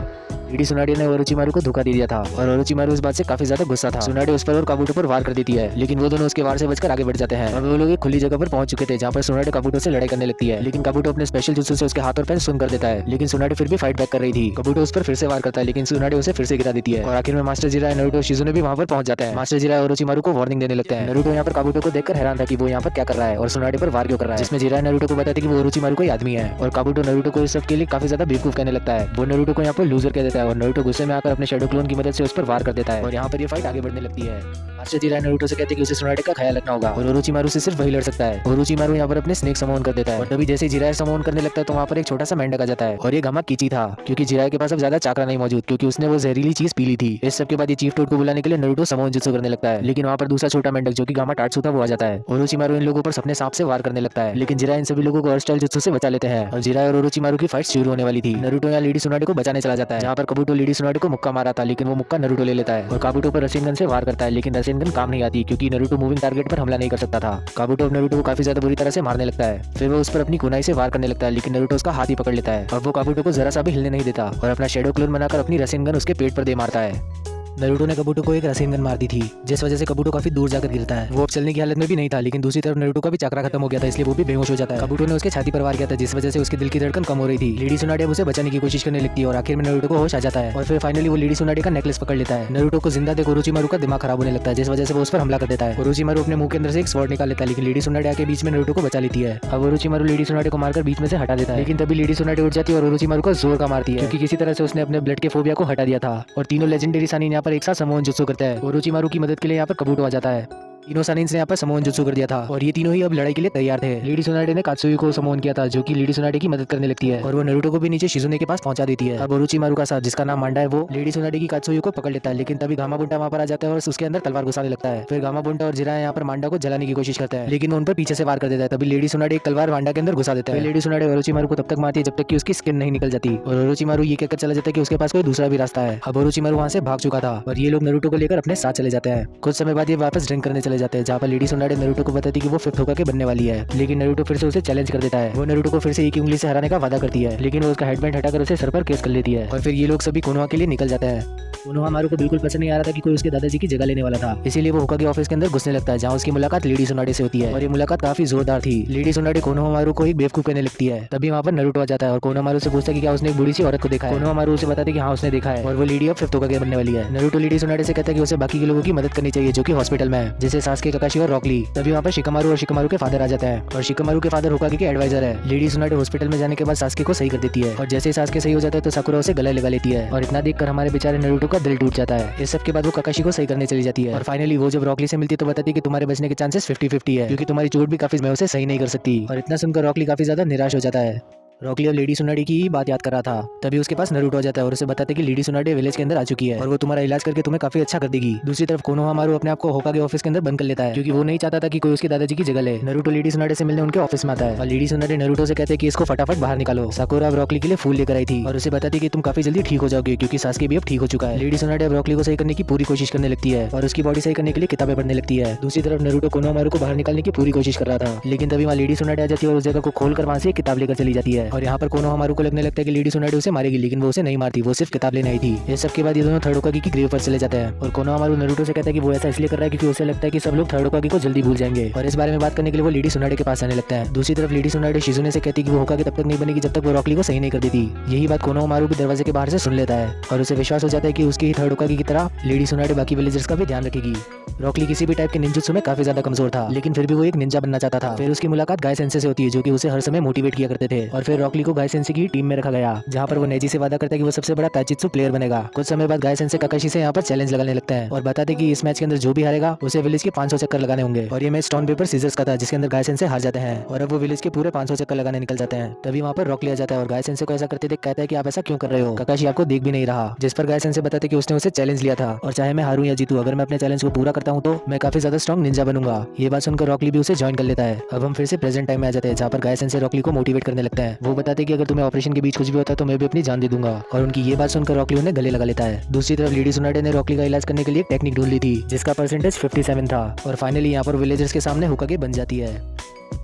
लेडी सुनाडे ने ओरोचिमारू को धोखा दे दिया था और ओरोचिमारू इस बात से काफी ज्यादा गुस्सा था। सुनाडे उस पर और काबूटो पर वार कर देती है, लेकिन वो दोनों उसके वार से बचकर आगे बढ़ जाते हैं। अब वो लोग एक खुली जगह पर पहुंच चुके थे जहाँ पर सुनाडे काबूटो से लड़ाई करने लगती है, लेकिन काबूटो अपने स्पेशल जुत्सु से उसके हाथ और पैर सुन कर देता है, लेकिन सुनाडे फिर भी फाइट बैक कर रही थी। काबूटो उस पर फिर से वार करता है, लेकिन सुनाडे उसे फिर से गिरा देती है और आखिर में मास्टर जिराई, नरूटो, शिजुने भी वहाँ पर पहुंच जाते हैं। मास्टर जिराई ओरोचिमारू को वार्निंग देने लगते हैं। नरूटो यहाँ पर काबूटो को देखकर हैरान था कि वो यहाँ पर क्या कर रहा है और सुनाडे पर वार क्यों कर रहा है, जिसमें जिराई नरूटो को बताती है कि वो ओरोचिमारू कोई आदमी है और काबूटो नरूटो को इस सब के लिए काफी ज्यादा बेवकूफ कहने लगता है। वो नरूटो को यहाँ पर लूजर कह देता है और नरूटो गुस्से में आकर अपने शैडो क्लोन की मदद से उस पर वार कर देता है और यहाँ पर ये फाइट आगे बढ़ने लगती है। मास्टर जिराई नरूटो से कहते हैं कि उसे सुनाडे का ख्याल रखना होगा और ओरोचिमारू से सिर्फ वही लड़ सकता है। ओरोचिमारू यहाँ पर अपने स्नेक समोन कर देता है और तभी जैसे जिराई समोन करने लगता है तो वहाँ पर एक छोटा सा मेंढक आ जाता है और ये गामा कीची था क्योंकि जिराई के पास अब ज्यादा चाकरा नहीं मौजूद क्योंकि उसने वो जहरीली चीज पी ली थी। इस सब के बाद ये चीफ टोड को बुलाने के लिए नरूटो समोन जुत्सु करने लगता है, लेकिन वहाँ पर दूसरा छोटा मेंढक जो कि गामा टाट्सु था वो आ जाता है। ओरोचिमारू इन लोगों पर सपने सांप से वार करने लगता है, लेकिन जिराई इन सभी लोगों को स्टाइल जुत्सु से बचा लेते हैं और जिराई और ओरोचिमारू की फाइट शुरू होने वाली थी। नरूटो यहाँ लेडी सुनाडे को बचाने चला जाता है जहाँ पर काबूटो लेडी सुनाडे को मुक्का मारा था, लेकिन वो मुक्का नरूटो ले लेता है और काबूटो पर रसेन गन से वार करता है, लेकिन रसेन गन काम नहीं आती क्योंकि नरूटो मूविंग टारगेट पर हमला नहीं कर सकता था। काबूटो अब नरूटो को काफी ज्यादा बुरी तरह से मारने लगता है, फिर वो उस पर अपनी कुनाई से वार करने लगता है, लेकिन नरूटो उसका हाथ ही पकड़ लेता है। अब वो काबूटो को जरा सा भी हिलने नहीं देता और अपना शैडो क्लोन बनाकर अपनी रसेन गन उसके पेट पर दे मारता है। नरूटो ने काबूटो को एक रसेन गन मार दी थी जिस वजह से काबूटो काफी दूर जाकर गिरता है। वो अब चलने की हालत में भी नहीं था, लेकिन दूसरी तरफ नरूटो का भी चक्रा खत्म हो गया था, इसलिए वो भी बेहोश हो जाता है। काबूटो ने उसके छाती पर वार किया था जिस वजह से उसके दिल की धड़कन कम हो रही थी। लेडी सुनाडे उसे बचाने की कोशिश करने लगती है और आखिर में नरूटो को होश आ जाता है और फिर फाइनली वो लेडी सुनाडे का नेकलेस पकड़ लेता है। नरूटो को जिंदा देख ओरोचिमारू का दिमाग खराब होने लगता है जिस वजह से वो उस पर हमला कर देता है। ओरोचिमारू अपने मुंह के अंदर से एक स्वॉर्ड निकाल लेता है, लेकिन लेडी सुनाडे आके बीच में नरूटो को बचा लेती है। अब ओरोचिमारू लेडी सुनाडे को मारकर बीच में से हटा देता है, लेकिन तभी लेडी सुनाडे उठ जाती है और ओरोचिमारू को जोर का मारती है क्योंकि किसी तरह से उसने अपने ब्लड के फोबिया को हटा दिया था और तीनों लेजेंडरी सानिन यहाँ पर एक साथ समोन जुत्सु करते हैं। ओरोचिमारू की मदद के लिए यहाँ पर काबूटो आ जाता है। तीनों सानिन्स ने यहाँ पर समोन जुत्सु कर दिया था और ये तीनों ही अब लड़ाई के लिए तैयार थे। लेडी सुनाडे ने कात्सुई को समोन किया था जो कि लेडी सुनाडे की मदद करने लगती है और वो नरूटो को भी नीचे शिजुने के पास पहुंचा देती है। अब ओरोचिमारू का साथ जिसका नाम मांडा है वो लेडी सुनाडे की कात्सुई को पकड़ लेता है, लेकिन तभी गामा बुंटा वहाँ पर आ जाता है और उसके अंदर तलवार घुसाने लगता है। फिर गामा बुंटा और जिराई यहाँ पर मांडा को जलाने की कोशिश करते हैं, लेकिन वो उन पर पीछे से वार कर देता है। तभी लेडी सुनाडे एक तलवार मांडा के अंदर घुसा देता है। लेडी सुनाडे ओरोचिमारू को तब तक मारती है जब तक कि उसकी स्किन नहीं निकल जाती और ओरोचिमारू ये कहकर चला जाता है कि उसके पास कोई दूसरा भी रास्ता है। अब ओरोचिमारू वहाँ से भाग चुका था और ये लोग नरूटो को लेकर अपने साथ चले जाते हैं। कुछ समय बाद ये वापस ड्रिंक करने चले जाते हैं जहाँ पर लेडी सुनाडे नरूटो को बताती है कि वो 5th होकर के बनने वाली है, लेकिन नरूटो फिर से उसे चैलेंज कर देता है। वो नरूटो को फिर से एक ही उंगली से हराने का वादा करती है, लेकिन वो उसका हेडबैंड हटाकर उसे सर पर केस कर लेती है और फिर ये लोग सभी कोनोहा के लिए निकल जाते हैं। कोनोहामारू को बिल्कुल पसंद नहीं आ रहा था कि कोई उसके दादाजी की जगह लेने वाला था, इसीलिए वो होकागे ऑफिस के अंदर घुसने लगता है जहाँ उसकी मुलाकात लेडी सुनाडे से होती है और ये मुलाकात काफी जोरदार थी। लेडी सुनाडे कोनोहामारू को एक बेवकूफ कहने लगती है। तभी वहाँ पर नरूटो आ जाता है और कोनोहामारू से पूछता है कि क्या उसने एक बूढ़ी सी औरत को देखा है। कोनोहामारू उसे बताते कि हाँ उसने देखा है और वो लेडी अब 5th होकागे बनने वाली है। नरूटो लेडी सुनाडे से कहता है कि उसे बाकी के लोगों की मदद करनी चाहिए जो कि हॉस्पिटल में है, जैसे सासके, काकाशी और रॉकली। तभी वहाँ पर शिकामारू और शिकामारू के फादर आ जाते हैं और शिकामारू के फादर होकागे के एडवाइजर है। लेडी सुनाडे हॉस्पिटल में जाने के बाद सासके को सही कर देती है और जैसे ही सासके सही हो जाता है तो साकुरा उसे गले लगा लेती है और इतना देखकर हमारे बेचारे नरूटो का दिल टूट जाता है। इस सब के बाद वो काकाशी को सही करने चली जाती है और फाइनली वो जब रॉकली से मिलती है तो बताती है कि तुम्हारे बचने के चांसेस 50-50 है क्योंकि तुम्हारी चोट भी काफी मैं उसे सही नहीं कर सकती। और इतना सुनकर रॉकली काफी ज्यादा निराश हो जाता है। रॉकली और लेडी सुनाडे की बात याद कर रहा था, तभी उसके पास नरूटो आ जाता है और उसे बताते कि लेडी सुनाडे विलेज के अंदर आ चुकी है और वो तुम्हारा इलाज करके तुम्हें काफी अच्छा कर देगी। दूसरी तरफ कोनोहामारू अपने आप को होकागे ऑफिस के अंदर बंद कर लेता है क्योंकि वो नहीं चाहता था कि कोई उसके दादाजी की जगह ले। नरूटो लेडी सुनाडे से मिलने उनके ऑफिस में आता है और लेडी सुनाडे नरूटो से कहते हैं कि इसको फटाफट बाहर निकालो। साकुरा अब रॉकली के लिए फूल लेकर आई थी और उसे बताती है कि तुम काफी जल्दी ठीक हो जाओगे क्योंकि सासके भी अब ठीक हो चुका है। लेडी सुनाडे अब रॉकली को सही करने की पूरी कोशिश करने लगती है और उसकी बॉडी सही करने के लिए किताबें पढ़ने लगती है। दूसरी तरफ नरूटो कोनोहामारू को बाहर निकालने की पूरी कोशिश कर रहा था, लेकिन तभी वहाँ लेडी सुनाडे आ जाती है और उस जगह को खोलकर वहाँ से किताब लेकर चली जाती है और यहाँ पर कोनोहामारू को लगने लगता है कि लेडी सुनाडे उसे मारेगी, लेकिन वो उसे नहीं मारती, वो सिर्फ किताब लेने आई थी। इस सब के बाद ये दोनों 3rd होकागे की ग्रेव पर चले जाते हैं और कोनोहामारू नरूटो से कहता है कि वो ऐसा इसलिए कर रहा है क्योंकि उसे लगता है कि सब लोग 3rd होकागे को जल्दी भूल जाएंगे और इस बारे में बात करने के लिए वो लेडी सुनाडे के पास आने लगता है। दूसरी तरफ लेडी सुनाडे शिजुने से कहती है कि वो होकागे तब तक नहीं बनेगी जब तक वो रॉकली को सही नहीं कर देती। यही बात कोनोहामारू भी दरवाजे के बाहर से सुन लेता है और उसे विश्वास हो जाता है कि उसकी ही 3rd होकागे की तरह लेडी सुनाडे बाकी विलेजर्स का भी ध्यान रखेगी। रॉकली किसी भी टाइप के निंजुत्सु में काफी ज्यादा कमजोर था, लेकिन फिर भी वो एक निंजा बनना चाहता था। फिर उसकी मुलाकात गाय सेंसे से होती है जो कि उसे हर समय मोटिवेट किया करते थे और फिर रॉकली को गाय सेंसे की टीम में रखा गया, जहाँ पर वो नेजी से वादा करता है कि वो सबसे बड़ा ताइचित्सु प्लेयर बनेगा। कुछ समय बाद गाय सेंसे काकाशी से यहाँ पर चैलेंज लगाने लगते हैं और बताते कि इस मैच के अंदर जो भी हारेगा उसे विलेज के 500 चक्कर लगाने होंगे। और ये मैच स्टोन पेपर सीजर्स का था, जिसके अंदर गाय सेंसे हार जाते हैं और अब वो विलेज के पूरे 500 चक्कर लगाने निकल जाते हैं। तभी वहाँ पर रॉकली आ जाता है और गाय सेंसे को ऐसा करते देख कहता है कि आप ऐसा क्यों कर रहे हो, काकाशी आपको देख भी नहीं रहा। जिस पर गाय सेंसे बताते कि उसने उसे चैलेंज लिया था और चाहे मैं हारूं या जीतूं, अगर मैं अपने चैलेंज को पूरा करता हूं तो मैं काफी ज्यादा स्ट्रॉन्ग निंजा बनूंगा। ये बात सुनकर रॉकली भी उसे ज्वाइन कर लेता है। अब हम फिर से प्रेजेंट टाइम में आ जाते हैं, जहाँ पर गाय सेंसे रॉकली को मोटिवेट करने लगते हैं। वो बताते कि अगर तुम्हें ऑपरेशन के बीच कुछ भी होता है तो मैं भी अपनी जान दे दूंगा। और उनकी ये बात सुनकर रॉकली उन्हें गले लगा लेता है। दूसरी तरफ लेडी सुनाडे ने रॉकली का इलाज करने के लिए एक टेक्निक ढूंढ ली थी, जिसका परसेंटेज 57 था और फाइनली यहाँ पर विलेजर्स के सामने होकागे बन जाती है।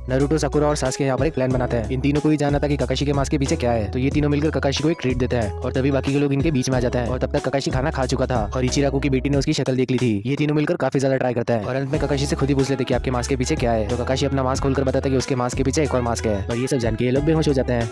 नारुतो, साकुरा और सास्के यहाँ पर एक प्लान बनाते हैं। इन तीनों को ही जानना था कि काकाशी के मास्क के पीछे क्या है, तो ये तीनों मिलकर काकाशी को एक ट्रीट देते हैं और तभी बाकी के लोग इनके बीच में आ जाते हैं। और तब तक काकाशी खाना खा चुका था और इचिराको की बेटी ने उसकी शक्ल देख ली थी। ये तीनों मिलकर काफी ज्यादा ट्राई करता है और अंत में काकाशी से खुद ही पूछ लेते कि आपके मास्क के पीछे क्या है, तो काकाशी अपना मास्क खोलकर बताता है कि उसके मास्क के पीछे एक और मास्क है। और ये सब जान के ये लोग बेहोश हो जाते हैं।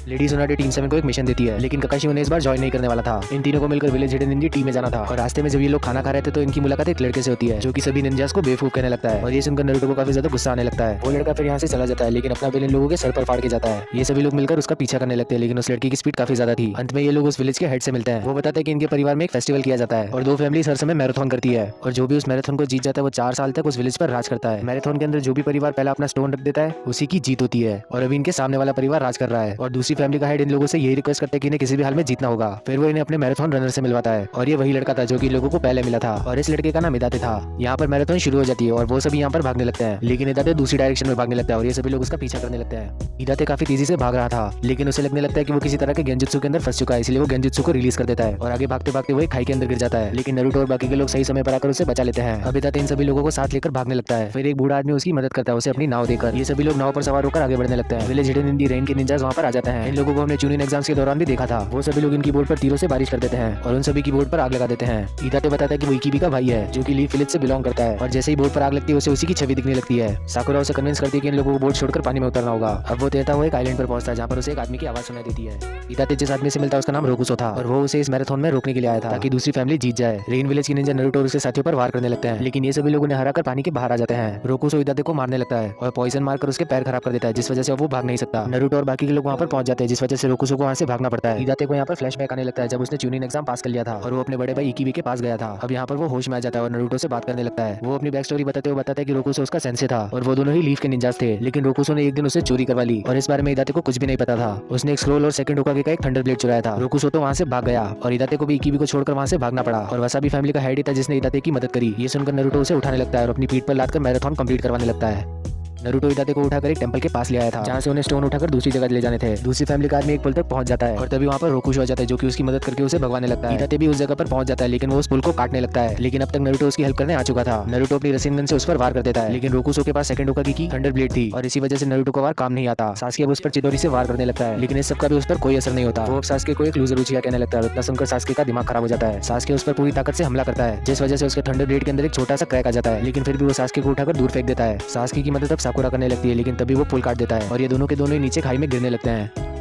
लेडी सुनाडे टीम 7 को एक मिशन देती है, लेकिन काकाशी उन्हें इस बार ज्वाइन नहीं करने वाला था। इन तीनों को मिलकर विलेज हिडन निंजा टीम में जाना था और रास्ते में जब ये लोग खाना खा रहे थे तो इनकी मुलाकात एक लड़के से होती है, जो कि सभी निंजास को बेवकूफ कहने लगता है। और ये सुनकर नारुतो को काफी ज्यादा गुस्सा आने लगता है। वो लड़का फिर यहाँ से चला जाता है, लेकिन अपना बिल इन लोगों के सर पर फाड़ के जाता है। ये सभी लोग मिलकर उसका पीछा करने लगते हैं, लेकिन उस लड़की की स्पीड काफी ज्यादा थी। अंत में ये लोग उस विलेज के हेड से मिलते हैं। वो बताते हैं कि इनके परिवार में एक फेस्टिवल किया जाता है और 2 फैमिलीज हर समय मैराथन करती है और जो भी उस मैराथन को जीत जाता है वो 4 साल तक उस विलेज पर राज करता है। मैराथन के अंदर जो भी परिवार पहला अपना स्टोन रख देता है उसी की जीत होती है और अभी इनके सामने वाला परिवार राज कर रहा है। और दूसरी फैमिली का हेड इन लोगों से यही रिक्वेस्ट करते हैं कि इन्हें किसी भी हाल में जीतना होगा। फिर वो इन्हें अपने मैराथन रनर से मिलवाता है और ये वही लड़का था जो कि लोगों को पहले मिला था और इस लड़के का नाम इदाते था। यहाँ पर मैराथन शुरू हो जाती है और वो सभी यहाँ पर भागने लगते हैं, लेकिन इदाते दूसरी डायरेक्शन में भागने लगता है और ये सभी लोग उसका पीछा करने लगते हैं। इदाते काफी तेजी से भाग रहा था, लेकिन उसे लगने लगता है कि वो किसी तरह के गेंजुत्सु के अंदर फंस चुका है, इसलिए वो गेंजुत्सु को रिलीज कर देता है और आगे भागते भागते वो एक खाई के अंदर गिर जाता है। लेकिन नारुतो और बाकी के लोग सही समय पर आकर उसे बचा लेते हैं। अब इदाते इन सभी लोगों को साथ लेकर भागने लगता है। फिर एक बूढ़ा आदमी उसकी मदद करता है, उसे अपनी नाव देकर। ये सभी लोग नाव पर सवार होकर आगे बढ़ने लगते हैं। विलेज हिडन इन रेन के निंजास वहाँ पर आ जाते हैं। इन लोगों को हमने चूनिन एग्जाम्स के दौरान भी देखा था। वो सभी लोग इनकी बोर्ड पर तीरों से बारिश कर देते हैं और उन सभी की बोर्ड पर आग लगा देते हैं। इदाते बताता है कि वो इकिबी का भाई है, जो कि लीफ विलेज से बिलोंग करता है और जैसे ही बोर्ड पर आग लगती है उसे उसी की छवि दिखने लगती है। साकुरा उसे कन्विंस करती है कि इन लोगों को बोर्ड छोड़कर पानी में उतरना होगा। अब वो तैरता हुआ एक आइलैंड पर पहुंचता है, जहाँ पर उसे एक आदमी की आवाज सुनाई देती है। इदाते जिस आदमी से मिलता है उसका नाम रोकुसो था और वो उसे इस मैराथन में रोकने के लिए आया था ताकि दूसरी फैमिली जीत जाए। रेन विलेज की निंजा नारुतो और उसके साथियों पर वार करने लगते हैं, लेकिन ये सभी लोग उन्हें हराकर पानी के बाहर आ जाते हैं। रोकुसो इदाते को मारने लगता है और पॉइजन मारकर उसके पैर खराब कर देता है, जिस वजह से वो भाग नहीं सकता। नारुतो और बाकी के लोग वहाँ पर पहुंच जाते हैं, जिस वजह से रोकुसो को वहाँ से भागना पड़ता है। इदाते को यहाँ पर फ्लैशबैक आने लगता है जब उसने चूनिन एग्जाम पास कर लिया था और वो अपने बड़े भाई इकिबी के पास गया था। अब यहाँ पर वो होश में आ जाता है और नारुतो से बात करने लगता है। वो अपनी बैक स्टोरी बताते हुए बताता है कि रोकुसो उसका सेंसे था और वो दोनों ही लीफ के निंजास थे, लेकिन रोकुसो ने एक दिन उसे चोरी करवा ली और इस बारे में इदाते को कुछ भी नहीं पता था। उसने एक स्क्रोल और सेकंड होकागे का एक थंडर ब्लेड चुराया था। रोकुसो तो वहाँ से भाग गया और इदाते को भी इकिबी को छोड़कर वहाँ से भागना पड़ा और वसाबी फैमिली का हेड ही था जिसने इदाते की मदद करी। ये सुनकर नारुतो उसे उठाने लगता है और अपनी पीठ पर लादकर मैराथन कंप्लीट करवाने लगता है। नारुतो इदाते को उठाकर एक टेंपल के पास ले आया था, जहाँ से उन्हें स्टोन उठाकर दूसरी जगह ले जाने थे। दूसरी फैमिली का आदमी एक पुल तक पहुंच जाता है और तभी वहाँ पर रोकुशो आ जाता है, जो कि उसकी मदद करके उसे भगवाने लगता है। इदाते भी उस जगह पर पहुंच जाता है, लेकिन वो उस पुल को काटने लगता है, लेकिन अब तक नारुतो उसकी हेल्प करने आ चुका था। नारुतो अपनी रसिन गन से उस पर वार कर देता है, लेकिन रोकुशो के पास सेकंड होकागे की थंडर ब्लेड थी और इसी वजह से नारुतो का वार काम नहीं आता। सास्के अब उस पर चिदोरी से वार करने लगता है, लेकिन इस सब का भी उस पर कोई असर नहीं होता। वो अब सास्के को एक लूजर उचिया कहने लगता है। इतना सुनकर सास्के का दिमाग खराब हो जाता है। सास्के उस पर पूरी ताकत से हमला करता है, जिस वजह से उसके थंडर ब्लेड के अंदर एक छोटा सा क्रैक आ जाता है, लेकिन फिर भी वो सास्के को उठाकर दूर फेंक देता है। सास्के की मदद अब साकुरा करने लगती है, लेकिन तभी वो पुल काट देता है और ये दोनों के दोनों ही नीचे खाई में गिरने लगते हैं।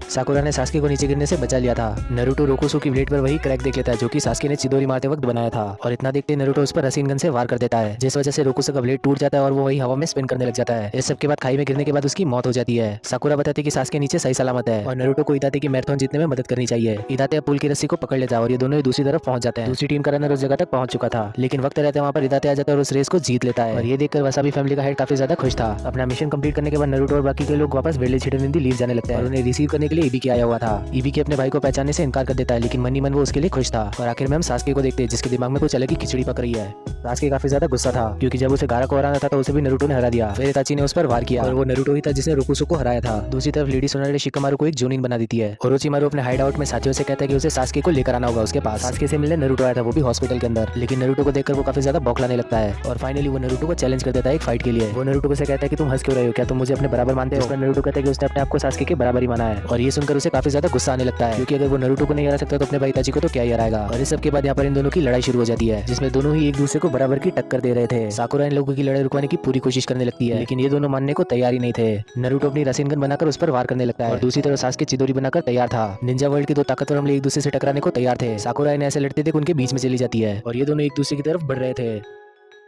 साकुरा ने सास्के को नीचे गिरने से बचा लिया था। नारुतो रोकुसो की ब्लेड पर वही क्रैक देख लेता है जो कि सास्के ने चिदोरी मारते वक्त बनाया था और इतना देखते नारुतो उस पर रसीन गन से वार कर देता है, जिस वजह से रोकुसो का ब्लेड टूट जाता है और वो वही हवा में स्पिन करने लग जाता है। इस सब के बाद खाई में गिरने के बाद उसकी मौत हो जाती है। साकुरा बताती है कि सास्के नीचे सही सलामत है और नारुतो को इदाते की मैराथन जीतने में मदद करनी चाहिए। इदाते पुल की रस्सी को पकड़ लेता है और ये दोनों ही दूसरी तरफ पहुंच जाते हैं। दूसरी टीम का रनर उस जगह तक पहुंच चुका था, लेकिन वक्त रहते वहाँ पर इदाते आ जाता है और उस रेस को जीत लेता है और ये देखकर वसाबी फैमिली का हेड काफी ज्यादा खुश था। अपना मिशन कंप्लीट करने के बाद नारुतो और बाकी के लोग वापस विलेज हिडन इन लीव जाने लगते हैं और उन्हें रिसीव करने के लिए इबी आया हुआ था। इबी के अपने भाई को पहचानने से इनकार कर देता है, लेकिन मनी मन वो उसके लिए खुश था। और आखिर में हम सास्के को देखते हैं, जिसके दिमाग में कुछ अलग ही खिचड़ी पक रही है। सास्के काफी ज्यादा गुस्सा था, क्योंकि जब उसे गारा को हराना था तो उसे भी नारुतो ने हरा दिया। फिर इताची ने उस पर वार किया और वो नारुतो ही था जिसने रोकुसो को हराया था। दूसरी तरफ लेडी सोनाडे शिकामारू को एक जोनिन बना देती है। ओरोचिमारू अपने हाइड आउट में साथियों से कहता है कि उसे सास्के को लेकर आना होगा उसके पास। सास्के से मिलने नारुतो आया था, वो भी हॉस्पिटल के अंदर, लेकिन नारुतो को देखकर वो काफी ज्यादा बौखलाने लगता है और फाइनली वो नारुतो को चैलेंज कर देता है एक फाइट के लिए। वो नारुतो से कहता है कि तुम हंस क्यों रहे हो, क्या तुम मुझे अपने बराबर मानते हो? नारुतो कहता है कि उसने अपने आप को सास्के के बराबर ही माना है और ये सुनकर उसे काफी ज्यादा गुस्सा आने लगता है, क्योंकि अगर वो नारुतो को नहीं हरा सकता तो अपने भाई इताची को तो क्या ही हराएगा। और इस सब के बाद यहाँ पर इन दोनों की लड़ाई शुरू हो जाती है, जिसमें दोनों ही एक दूसरे को बराबर की टक्कर दे रहे थे। साकुरा इन लोगों की लड़ाई रुकवाने की पूरी कोशिश करने लगती है, लेकिन ये दोनों मानने को तैयार ही नहीं थे। नारुतो अपनी रसिन गन बनाकर उस पर वार करने लगता है और दूसरी तरफ सास्के चिदोरी बनाकर तैयार था। निंजा वर्ल्ड के दो ताकतवर हमले एक दूसरे से टकराने को तैयार थे। साकुरा इन्हें ऐसे लड़ते देख उनके बीच में चली जाती है और ये दोनों एक दूसरे की तरफ बढ़ रहे थे।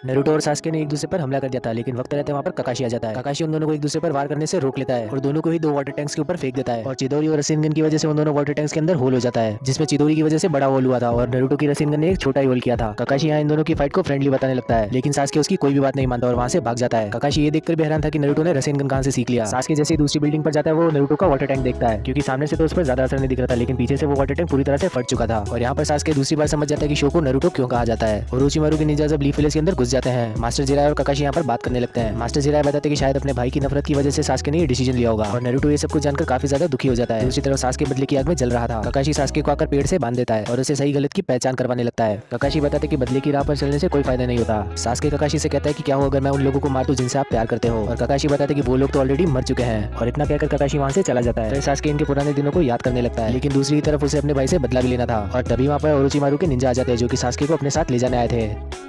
नारुतो और सास्के ने एक दूसरे पर हमला कर दिया था, लेकिन वक्त रहते वहाँ पर ककाशी आ जाता है। ककाशी उन दोनों को एक दूसरे पर वार करने से रोक लेता है और दोनों को ही 2 वाटर टैंक्स के ऊपर फेंक देता है और चिदोरी और रसेनगन की वजह से उन दोनों वाटर टैंक्स के अंदर होल हो जाता है, जिसमें चिदोरी की वजह से बड़ा होल हुआ था और नारुतो की रसेनगन ने एक छोटा ही होल किया था। ककाशी यहाँ इन दोनों की फाइट को फ्रेंडली बताने लगता है, लेकिन सास्के उसकी कोई भी बात नहीं मानता और वहाँ से भाग जाता है। ककाशी ये देखकर भी हैरान था कि नारुतो ने रसेनगन कहाँ से सीख लिया। सास्के जैसे ही दूसरी बिल्डिंग पर जाता है वो नारुतो का वाटर टैंक देखता है, क्योंकि सामने से तो उस पर ज्यादा असर नहीं दिख रहा था, लेकिन पीछे से वो वाटर टैंक पूरी तरह से फट चुका था। और यहाँ पर सास्के दूसरी बार समझ जाता है कि शो को नारुतो क्यों कहा जाता है। ओरोचिमारू के निंजा जब लीफ विलेज के अंदर घुस जाते हैं, मास्टर जिराय और ककाशी यहाँ पर बात करने लगते हैं। मास्टर जिराय बताते हैं कि शायद अपने भाई की नफरत की वजह से सास्के ने ये डिसीजन लिया होगा और नारुतो ये सब कुछ जानकर काफी ज्यादा दुखी हो जाता है। दूसरी तरफ सास्के बदले की आग में जल रहा था। ककाशी सास्के को आकर पेड़ से बांध देता है और उसे सही गलत की पहचान करवाने लगता है। ककाशी बताते हैं कि बदले की राह पर चलने से कोई फायदा नहीं होता। सास्के ककाशी से कहता है कि क्या हो अगर मैं उन लोगों को मार दूं जिनसे आप प्यार करते हो, और ककाशी बताते हैं कि वो लोग तो ऑलरेडी मर चुके हैं। और इतना कहकर ककाशी वहाँ से चला जाता है। फिर सास्के इनके पुराने दिनों को याद करने लगता है, लेकिन दूसरी तरफ उसे अपने भाई से बदला भी लेना था। और तभी वहाँ पर ओरोचिमारू के निंजा आ जाते हैं जो कि सास्के को अपने साथ ले जाने आए थे।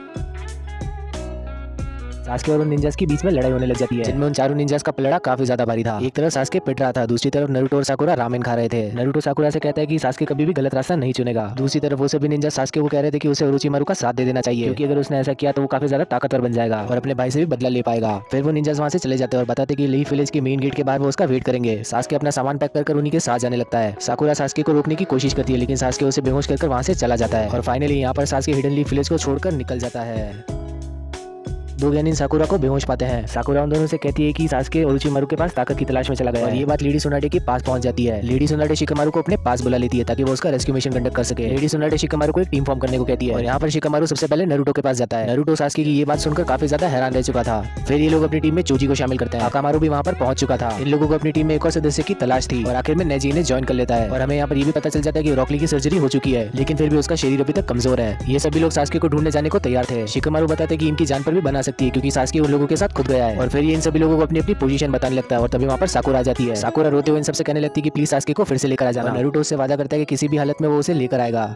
सास्के और उन निंजास के बीच में लड़ाई होने लग जाती है, जिनमें उन चारों निंजास का पलड़ा काफी ज्यादा भारी था। एक तरफ सास्के पिट रहा था, दूसरी तरफ नारुतो और साकुरा रामेन खा रहे थे। नारुतो साकुरा से कहता है कि सास्के कभी भी गलत रास्ता नहीं चुनेगा। दूसरी तरफ वो सभी निंजा सास्के को कह रहे थे कि उसे ओरोचिमारू का साथ दे देना चाहिए, क्योंकि अगर उसने ऐसा किया तो वो काफी ज्यादा ताकतवर बन जाएगा और अपने भाई से भी बदला ले पाएगा। फिर वो निंजास वहाँ से चले जाते हैं और बताते कि लीफ विलेज के मेन गेट के बाहर वो उसका वेट करेंगे। सास्के अपना सामान पैक कर उन्हीं के साथ जाने लगता है। साकुरा सास्के को रोकने की कोशिश करती है, लेकिन सास्के उसे बेहोश कर वहाँ से चला जाता है। और फाइनली यहाँ पर सास्के हिडन लीफ विलेज को छोड़कर निकल जाता है। दो ज्ञानी साकुरा को बेहोश पाते हैं। साकुरा उन दोनों से कहती है कि सास्के ओरोचिमारू के पास ताकत की तलाश में चला गया और ये बात लेडी सोनाटे के पास पहुंच जाती है। लेडी सोनाटे शिकामारू को अपने पास बुला लेती है ताकि वो उसका रेस्क्यू मिशन कंडक्ट कर सके। लेडी सोनाटे शिकामारू को एक टीम फॉर्म करने को कहती है और यहाँ पर शिकामारू सबसे पहले नारुतो के पास जाता है। नारुतो सास्के की ये बात सुनकर काफी ज्यादा हैरान रह चुका था। फिर ये लोग अपनी टीम में चोजी को शामिल करते हैं। आकामारू भी वहाँ पर पहुंच चुका था। इन लोगों को अपनी टीम में एक और सदस्य की तलाश थी और आखिर में नेजी ने ज्वाइन कर लेता है। और हमें यहाँ पर ये भी पता चल जाता है कि रॉकली की सर्जरी हो चुकी है, लेकिन फिर भी उसका शरीर अभी तक कमजोर है। ये सभी लोग सास्के को ढूंढने जाने को तैयार थे। शिकामारू बताते हैं कि इनकी जान पर भी बना सकती है, क्योंकि सास्के लोगों के साथ खुद गया है। और फिर ये इन सभी लोगों को अपनी अपनी पोजीशन बताने लगता है और तभी वहाँ पर साकुरा आ जाती है। साकुरा रोते हुए इन सबसे कहने लगती है कि प्लीज सास्के को फिर से लेकर आ जाना। नारुतो उससे वादा करता है कि किसी भी हालत में वो उसे लेकर आएगा।